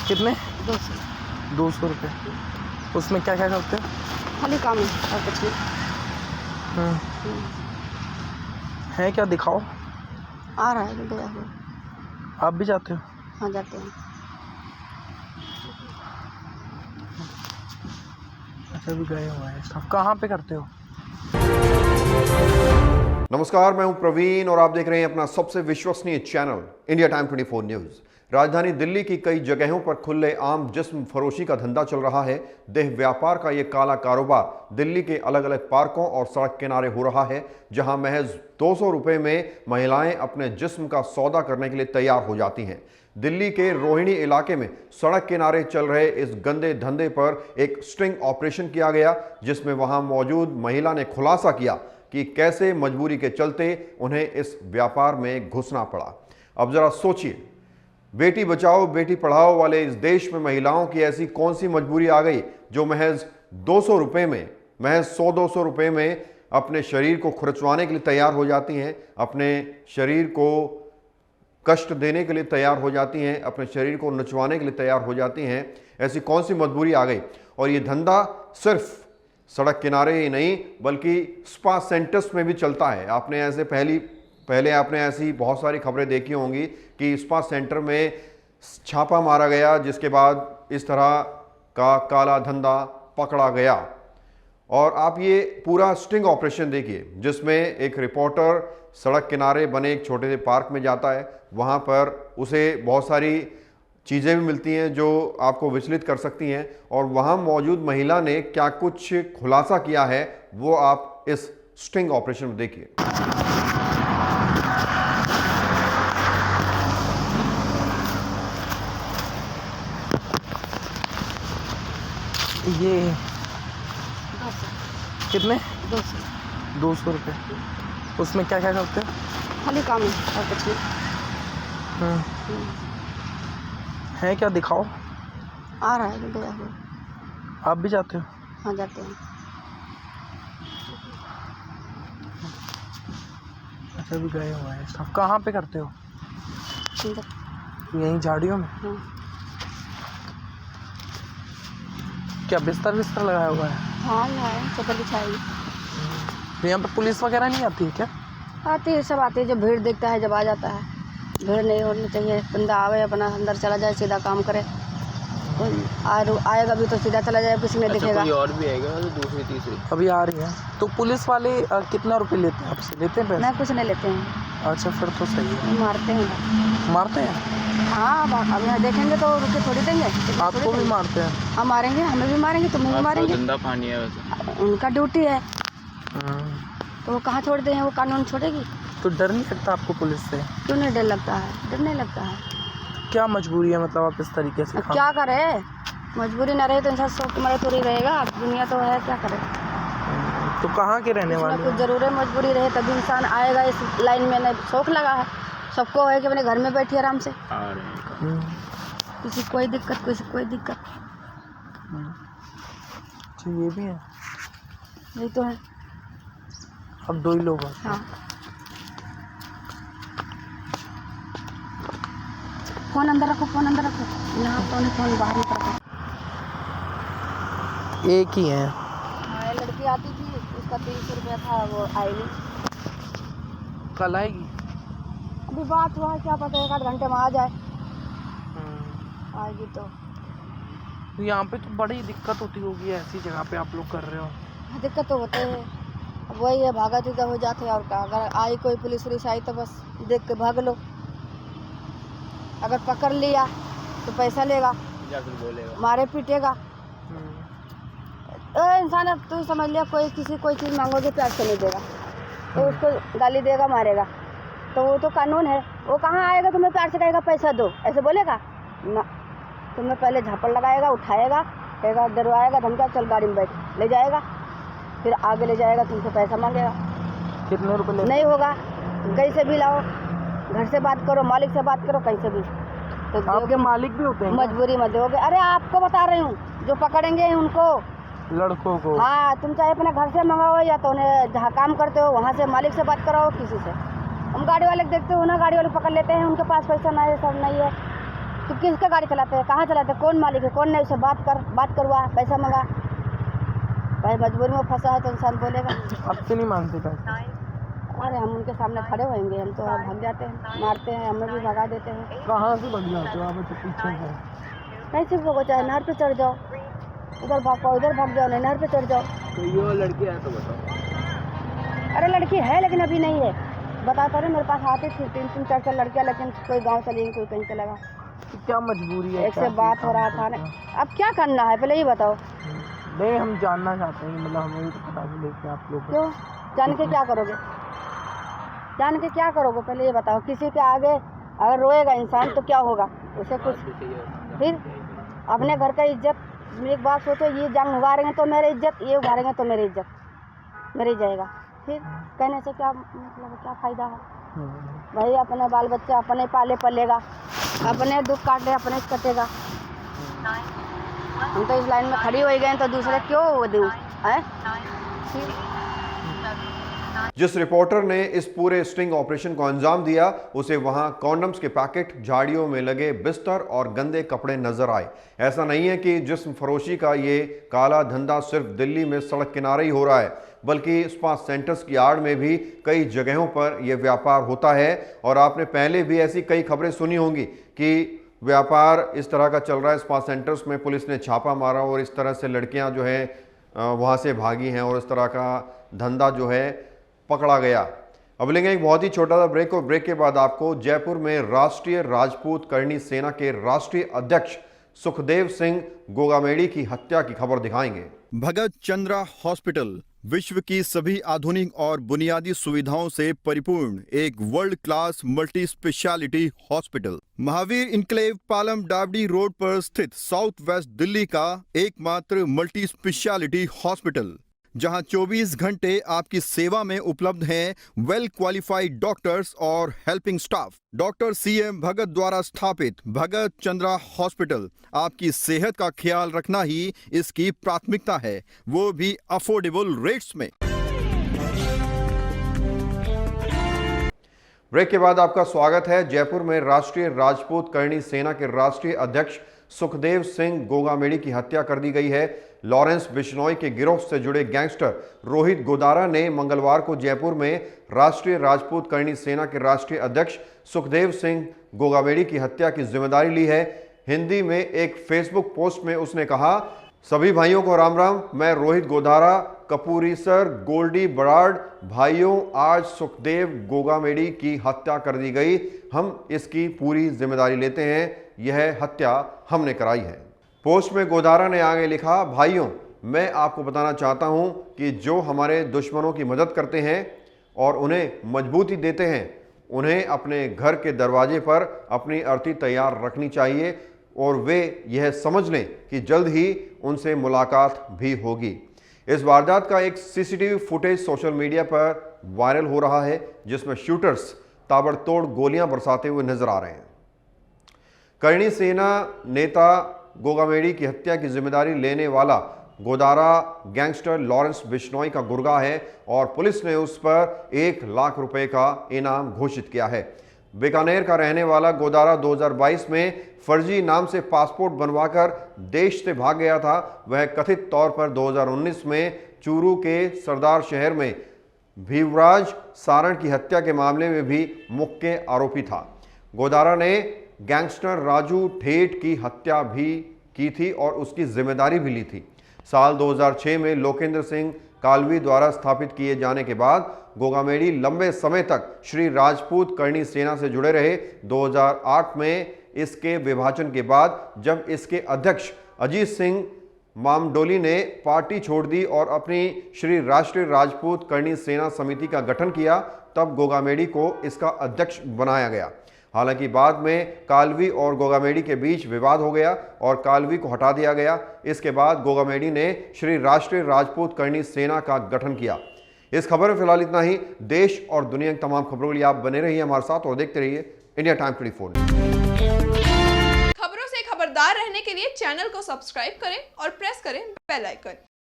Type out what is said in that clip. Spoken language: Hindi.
कितने? 200। 200 रुपये। उसमें क्या क्या करते हो? खाली काम है और कुछ नहीं। है क्या, दिखाओ। आ रहा है गया हुआ। आप भी जाते हो? हाँ जाते हैं। अच्छा, भी गए हुए हैं। सब कहाँ पे करते हो? नमस्कार, मैं हूं प्रवीण और आप देख रहे हैं अपना सबसे विश्वसनीय चैनल इंडिया टाइम 24 न्यूज। राजधानी दिल्ली की कई जगहों पर खुले आम जिस्म फरोशी का धंधा चल रहा है। देह व्यापार का ये काला कारोबार दिल्ली के अलग अलग पार्कों और सड़क किनारे हो रहा है, जहां महज 200 रुपए में महिलाएं अपने जिस्म का सौदा करने के लिए तैयार हो जाती हैं। दिल्ली के रोहिणी इलाके में सड़क किनारे चल रहे इस गंदे धंधे पर एक स्टिंग ऑपरेशन किया गया, जिसमें वहां मौजूद महिला ने खुलासा किया कि कैसे मजबूरी के चलते उन्हें इस व्यापार में घुसना पड़ा। अब जरा सोचिए, बेटी बचाओ बेटी पढ़ाओ वाले इस देश में महिलाओं की ऐसी कौन सी मजबूरी आ गई जो महज 200 रुपये में, महज 100-200 रुपये में अपने शरीर को खुरचवाने के लिए तैयार हो जाती हैं, अपने शरीर को कष्ट देने के लिए तैयार हो जाती हैं, अपने शरीर को नचवाने के लिए तैयार हो जाती हैं। ऐसी कौन सी मजबूरी आ गई? और ये धंधा सिर्फ सड़क किनारे ही नहीं बल्कि स्पा सेंटर्स में भी चलता है। आपने ऐसे पहले आपने ऐसी बहुत सारी खबरें देखी होंगी कि स्पा सेंटर में छापा मारा गया, जिसके बाद इस तरह का काला धंधा पकड़ा गया। और आप ये पूरा स्टिंग ऑपरेशन देखिए, जिसमें एक रिपोर्टर सड़क किनारे बने एक छोटे से पार्क में जाता है। वहाँ पर उसे बहुत सारी चीज़ें भी मिलती हैं जो आपको विचलित कर सकती हैं, और वहाँ मौजूद महिला ने क्या कुछ खुलासा किया है वो आप इस स्टिंग ऑपरेशन में देखिए। ये 200। कितने? 200। 200 रुपये। उसमें क्या क्या करते हो? खाली काम है और कुछ नहीं। है क्या, दिखाओ। आ रहा है गया हुआ। आप भी जाते हो? हाँ जाते हैं। अच्छा, भी गए हुए हैं। सब कहाँ पे करते हो? अंदर। यहीं झाड़ियों में? हाँ। क्या बिस्तर लगाया हुआ है? हाँ यहाँ है, चद्दर बिछाई। तो यहाँ पर पुलिस वगैरह नहीं आती है क्या? आती है, सब आती है। जब भीड़ देखता है जब आ जाता है। भीड़ नहीं होनी चाहिए, बंदा आवे अपना अंदर चला जाए, सीधा काम करे। आएगा भी तो सीधा चला जाए, किसी ने दिखेगा। कोई और भी आएगा तो दूसरी तीसरी अभी आ रही है। तो पुलिस वाले कितना रुपए लेते हैं आपसे? लेते हैं पैसे? नहीं, कुछ नहीं लेते हैं। अच्छा, फिर तो सही है। मारते हैं। मारते हैं? हाँ, अब यहाँ देखेंगे तो रुके थोड़ी देंगे। आपको भी मारते हैं? हम मारेंगे, हमें भी मारेंगे, तुम्हें भी मारेंगे। धंधा पानी है वैसे। उनका ड्यूटी है तो वो कहाँ छोड़ते हैं, वो कानून छोड़ेगी? तो डर नहीं लगता आपको पुलिस से? क्यों नहीं डर लगता है? डर नहीं लगता है। क्या मजबूरी है, मतलब आप इस तरीके से? अब क्या करे, मजबूरी ना रहे तो इंसान शौक तुम्हारे थोड़ी रहेगा। दुनिया तो है, क्या करे। तो कहाँ के रहने वाले? कुछ जरूर मजबूरी रहे तभी इंसान आएगा इस लाइन में। नहीं, शौक लगा है सबको है कि अपने घर में बैठिए आराम से। किसी कोई दिक्कत, किसी कोई दिक्कत। अच्छा, ये भी है। यही तो है। अब 2 ही लोग हैं। हाँ। फोन अंदर रखो, फोन अंदर रखो। यहाँ तो नहीं, फोन बाहर निकल रखो। एक ही है। हाँ, ये लड़की आती थी, उसका 300 रुपया था, वो आई नहीं। कल आएगी? अभी बात हुआ है, क्या पता 1-8 घंटे में आ जाए। आएगी तो। यहाँ पे तो बड़ी दिक्कत होती होगी ऐसी जगह पे आप लोग कर रहे हो। दिक्कत तो होते है। अब वही है, भागा तीगा हो जाते हैं और क्या। अगर आई कोई पुलिस वुलिस आई तो बस देख के भाग लो। अगर पकड़ लिया तो पैसा लेगा, या फिर बोलेगा, मारे पीटेगा। इंसान अब तू समझ लिया, कोई किसी कोई चीज़ मांगोगे प्यार से नहीं देगा तो उसको गाली देगा, मारेगा। तो वो तो कानून है। वो कहाँ आएगा तुम्हें प्यार से कहेगा पैसा दो, ऐसे बोलेगा ना। तुम्हें पहले झापड़ लगाएगा, उठाएगा, कहेगा डरवाएगा, धमका, चल गाड़ी में बैठ, ले जाएगा, फिर आगे ले जाएगा, तुमसे पैसा मांगेगा। कितने रुपए? नहीं होगा, कहीं से भी लाओ, घर से बात करो, मालिक से बात करो, कहीं से भी। तो आपके मालिक भी होते हैं? मजबूरी में दोगे। अरे आपको बता रही हूँ, जो पकड़ेंगे उनको, लड़कों को। हाँ, तुम चाहे अपने घर से मंगाओ या तो उन्हें जहाँ काम करते हो वहाँ से मालिक से बात कराओ, किसी से। हम गाड़ी वाले देखते हो ना, गाड़ी वाले पकड़ लेते हैं, उनके पास पैसा नहीं है, सब नहीं है, तू किसका गाड़ी चलाते हैं, कहाँ चलाते हैं, कौन मालिक है, कौन नहीं, उससे बात करवा, पैसा मंगा। भाई मजबूरी में फंसा है तो इंसान बोलेगा। आपसे नहीं मांगते पैसे? अरे हम उनके सामने खड़े होंगे, हम तो भाग जाते हैं, मारते हैं, हमें भी भगा देते हैं। कहाँ से भाग जाते हो आप? तो पीछे से नहीं सिर्फ वो चाहे नहर पे चढ़ जाओ, उधर भागो, इधर भाग जाओ, नहीं नहर पे चढ़ जाओ। तो ये वो लड़की है तो बताओ। अरे लड़की है लेकिन अभी नहीं है, बताता रहे मेरे पास आती थी 3 4 लड़कियाँ, लेकिन कोई गाँव चली गई, कोई कहीं चला गया। क्या मजबूरी है? एक से बात हो रहा था ना, अब क्या करना है पहले ये बताओ। नहीं, हम जानना चाहते हैं, मतलब हमें भी तो पता चले कि आप लोग क्यों जान के क्या करोगे, जान के क्या करोगे पहले ये बताओ। किसी के आगे अगर रोएगा इंसान तो क्या होगा उसे कुछ, फिर अपने घर का इज्जत। एक बात सोचो, ये जंग उगारेंगे तो मेरी इज्जत, ये उगारेंगे तो मेरी इज्जत मेरी जाएगा, फिर कहने से क्या मतलब, क्या फ़ायदा है। भाई अपने बाल बच्चे अपने पाले पलेगा, अपने दुख काट ले अपने कटेगा। हम तो इस लाइन में खड़ी हो गए तो दूसरे क्यों वो दूँ है। जिस रिपोर्टर ने इस पूरे स्टिंग ऑपरेशन को अंजाम दिया उसे वहां कॉन्डम्स के पैकेट, झाड़ियों में लगे बिस्तर और गंदे कपड़े नजर आए। ऐसा नहीं है कि जिस्म फरोशी का ये काला धंधा सिर्फ दिल्ली में सड़क किनारे ही हो रहा है, बल्कि स्पा सेंटर्स की आड़ में भी कई जगहों पर यह व्यापार होता है। और आपने पहले भी ऐसी कई खबरें सुनी होंगी कि व्यापार इस तरह का चल रहा है। स्पा सेंटर्स में पुलिस ने छापा मारा और इस तरह से लड़कियां जो है वहाँ से भागी हैं और इस तरह का धंधा जो है पकड़ा गया। अब लेंगे एक बहुत ही छोटा सा ब्रेक और ब्रेक के बाद आपको जयपुर में राष्ट्रीय राजपूत करणी सेना के राष्ट्रीय अध्यक्ष सुखदेव सिंह गोगामेड़ी की हत्या की खबर दिखाएंगे। भगत चंद्रा हॉस्पिटल विश्व की सभी आधुनिक और बुनियादी सुविधाओं से परिपूर्ण एक world class multi speciality hospital Mahavir enclave Palam डावडी रोड पर स्थित साउथ वेस्ट दिल्ली का एकमात्र मल्टी स्पेशलिटी हॉस्पिटल, जहां 24 घंटे आपकी सेवा में उपलब्ध हैं वेल क्वालिफाइड डॉक्टर्स और हेल्पिंग स्टाफ। डॉक्टर CM भगत द्वारा स्थापित भगत चंद्रा हॉस्पिटल आपकी सेहत का ख्याल रखना ही इसकी प्राथमिकता है, वो भी अफोर्डेबल रेट्स में। ब्रेक के बाद आपका स्वागत है। जयपुर में राष्ट्रीय राजपूत करणी सेना के राष्ट्रीय अध्यक्ष सुखदेव सिंह गोगामेड़ी की हत्या कर दी गई है। लॉरेंस बिश्नोई के गिरोह से जुड़े गैंगस्टर रोहित गोदारा ने मंगलवार को जयपुर में राष्ट्रीय राजपूत करणी सेना के राष्ट्रीय अध्यक्ष सुखदेव सिंह गोगामेड़ी की हत्या की जिम्मेदारी ली है। हिंदी में एक फेसबुक पोस्ट में उसने कहा, सभी भाइयों को राम राम, मैं रोहित गोदारा, कपूरी सर, गोल्डी बराड़ भाइयों, आज सुखदेव गोगामेड़ी की हत्या कर दी गई। हम इसकी पूरी जिम्मेदारी लेते हैं, यह हत्या हमने कराई है। पोस्ट में गोदारा ने आगे लिखा, भाइयों मैं आपको बताना चाहता हूं कि जो हमारे दुश्मनों की मदद करते हैं और उन्हें मजबूती देते हैं, उन्हें अपने घर के दरवाजे पर अपनी अर्थी तैयार रखनी चाहिए और वे यह समझ लें कि जल्द ही उनसे मुलाकात भी होगी। इस वारदात का एक CCTV फुटेज सोशल मीडिया पर वायरल हो रहा है, जिसमें शूटर्स ताबड़तोड़ गोलियां बरसाते हुए नजर आ रहे हैं। करणी सेना नेता गोगामेड़ी की हत्या की जिम्मेदारी लेने वाला गोदारा गैंगस्टर लॉरेंस बिश्नोई का गुर्गा है और पुलिस ने उस पर 1 लाख रुपए का इनाम घोषित किया है। बीकानेर का रहने वाला गोदारा 2022 में फर्जी नाम से पासपोर्ट बनवाकर देश से भाग गया था। वह कथित तौर पर 2019 में चूरू के सरदार शहर में भीवराज सारण की हत्या के मामले में भी मुख्य आरोपी था। गोदारा ने गैंगस्टर राजू ठेठ की हत्या भी की थी और उसकी जिम्मेदारी भी ली थी। साल 2006 में लोकेंद्र सिंह कालवी द्वारा स्थापित किए जाने के बाद गोगामेड़ी लंबे समय तक श्री राजपूत करणी सेना से जुड़े रहे। 2008 में इसके विभाजन के बाद जब इसके अध्यक्ष अजीत सिंह मामडोली ने पार्टी छोड़ दी और अपनी श्री राष्ट्रीय राजपूत करणी सेना समिति का गठन किया, तब गोगामेड़ी को इसका अध्यक्ष बनाया गया। हालांकि बाद में कालवी और गोगामेड़ी के बीच विवाद हो गया और कालवी को हटा दिया गया। इसके बाद गोगामेड़ी ने श्री राष्ट्रीय राजपूत करणी सेना का गठन किया। इस खबर में फिलहाल इतना ही। देश और दुनिया की तमाम खबरों के लिए आप बने रहिए हमारे साथ और देखते रहिए इंडिया टाइम 24। खबरों से खबरदार रहने के लिए चैनल को सब्सक्राइब करें और प्रेस करें बेल आइकन।